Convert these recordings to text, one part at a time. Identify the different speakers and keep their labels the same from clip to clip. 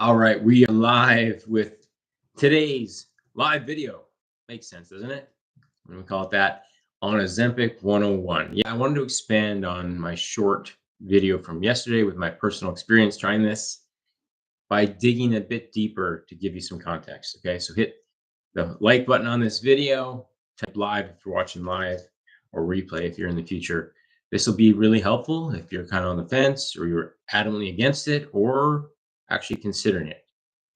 Speaker 1: All right, we are live with today's live video. Makes sense, doesn't it? I'm gonna call it that on Ozempic 101. Yeah, I wanted to expand on my short video from yesterday with my personal experience trying this by digging a bit deeper to give you some context. Okay, so hit the like button on this video, type live if you're watching live, or replay if you're in the future. This will be really helpful if you're kind of on the fence or you're adamantly against it or actually considering it,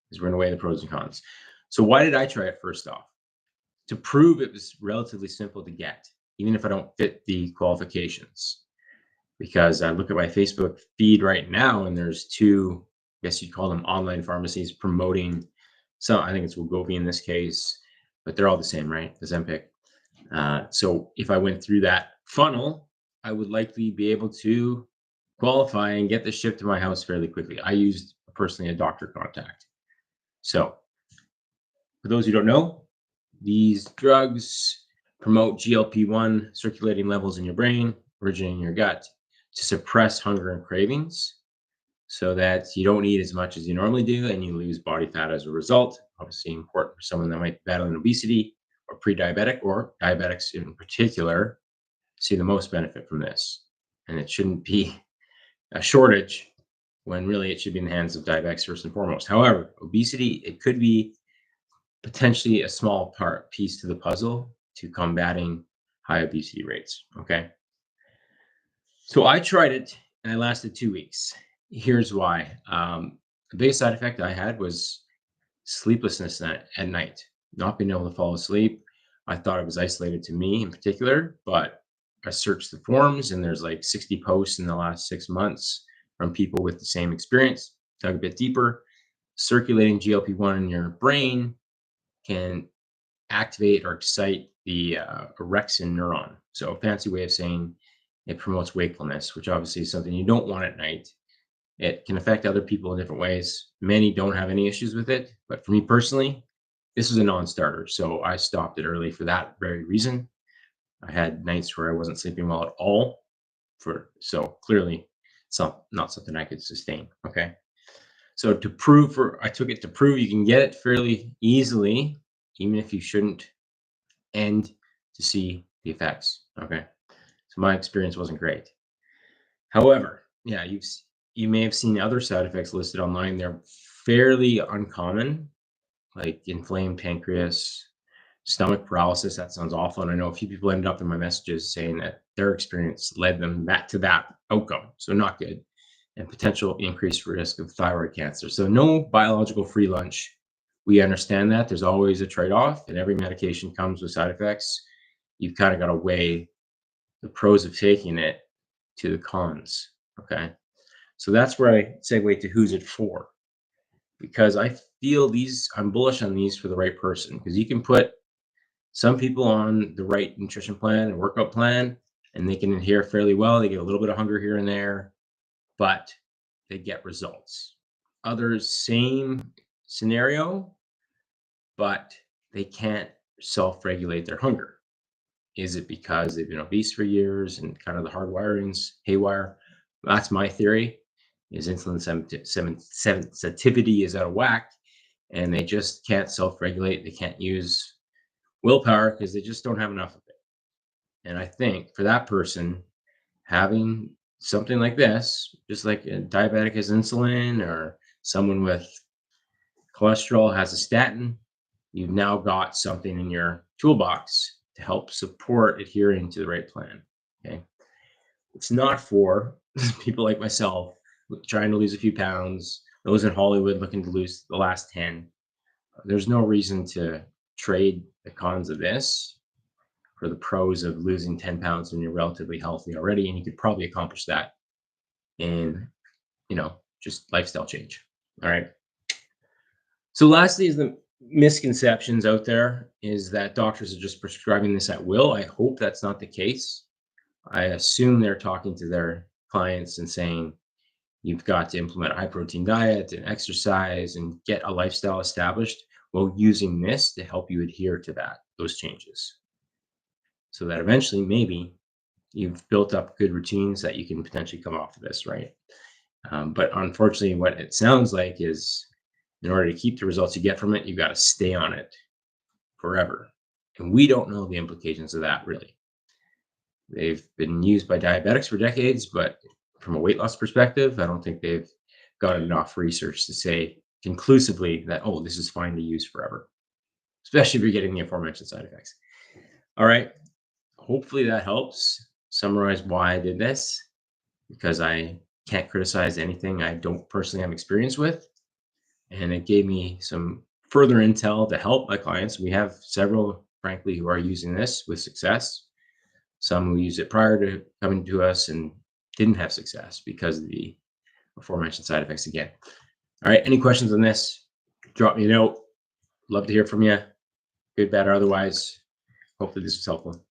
Speaker 1: because we're going to weigh the pros and cons. So why did I try it first off? To prove it was relatively simple to get, even if I don't fit the qualifications. Because I look at my Facebook feed right now, and there's two, I guess you'd call them online pharmacies promoting some. I think it's Wegovy in this case, but they're all the same, right? The Ozempic. So if I went through that funnel, I would likely be able to qualify and get this shipped to my house fairly quickly. I used personally a doctor contact. So for those who don't know, these drugs promote GLP-1 circulating levels in your brain, originating in your gut, to suppress hunger and cravings so that you don't eat as much as you normally do and you lose body fat as a result. Obviously important for someone that might be battling obesity or pre-diabetic, or diabetics in particular see the most benefit from this. And it shouldn't be a shortage when really it should be in the hands of diabetics first and foremost. However, obesity, it could be potentially a small piece to the puzzle to combating high obesity rates. Okay. So I tried it and I lasted 2 weeks. Here's why. The biggest side effect I had was sleeplessness at night, not being able to fall asleep. I thought it was isolated to me in particular, but I searched the forums and there's like 60 posts in the last 6 months from people with the same experience. Dug a bit deeper. Circulating GLP-1 in your brain can activate or excite the orexin neuron. So a fancy way of saying it promotes wakefulness, which obviously is something you don't want at night. It can affect other people in different ways. Many don't have any issues with it, but for me personally, this was a non-starter. So I stopped it early for that very reason. I had nights where I wasn't sleeping well at all. So clearly, it's not something I could sustain. Okay. So I took it to prove you can get it fairly easily, even if you shouldn't, and to see the effects. Okay. So my experience wasn't great. However, yeah, you may have seen other side effects listed online. They're fairly uncommon, like inflamed pancreas, stomach paralysis. That sounds awful. And I know a few people ended up in my messages saying that their experience led them back to that outcome. So not good. And potential increased risk of thyroid cancer. So no biological free lunch. We understand that there's always a trade-off, and every medication comes with side effects. You've kind of got to weigh the pros of taking it to the cons. Okay. So that's where I segue to who's it for. Because I feel I'm bullish on these for the right person. Because you can put some people on the right nutrition plan and workout plan, and they can adhere fairly well. They get a little bit of hunger here and there, but they get results. Others, same scenario, but they can't self-regulate their hunger. Is it because they've been obese for years and kind of the hardwiring's haywire? That's my theory. Is insulin sensitivity is out of whack, and they just can't self-regulate. They can't use willpower because they just don't have enough of it. And I think for that person, having something like this, just like a diabetic has insulin or someone with cholesterol has a statin, you've now got something in your toolbox to help support adhering to the right plan. Okay. It's not for people like myself trying to lose a few pounds, those in Hollywood looking to lose the last 10. There's no reason to trade the cons of this for the pros of losing 10 pounds when you're relatively healthy already. And you could probably accomplish that in, just lifestyle change. All right. So lastly is the misconceptions out there is that doctors are just prescribing this at will. I hope that's not the case. I assume they're talking to their clients and saying, you've got to implement a high protein diet and exercise and get a lifestyle established while using this to help you adhere to those changes. So that eventually maybe you've built up good routines that you can potentially come off of this, right? But unfortunately, what it sounds like is In order to keep the results you get from it, you got to stay on it forever. And we don't know the implications of that really. They've been used by diabetics for decades, but from a weight loss perspective, I don't think they've got enough research to say conclusively that, oh, this is fine to use forever, especially if you're getting the aforementioned side effects. All right. Hopefully that helps summarize why I did this, because I can't criticize anything I don't personally have experience with. And it gave me some further intel to help my clients. We have several, frankly, who are using this with success. Some who used it prior to coming to us and didn't have success because of the aforementioned side effects again. All right. Any questions on this? Drop me a note. Love to hear from you. Good, bad, or otherwise. Hopefully this was helpful.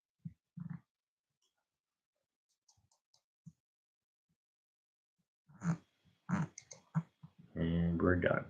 Speaker 1: And we're done.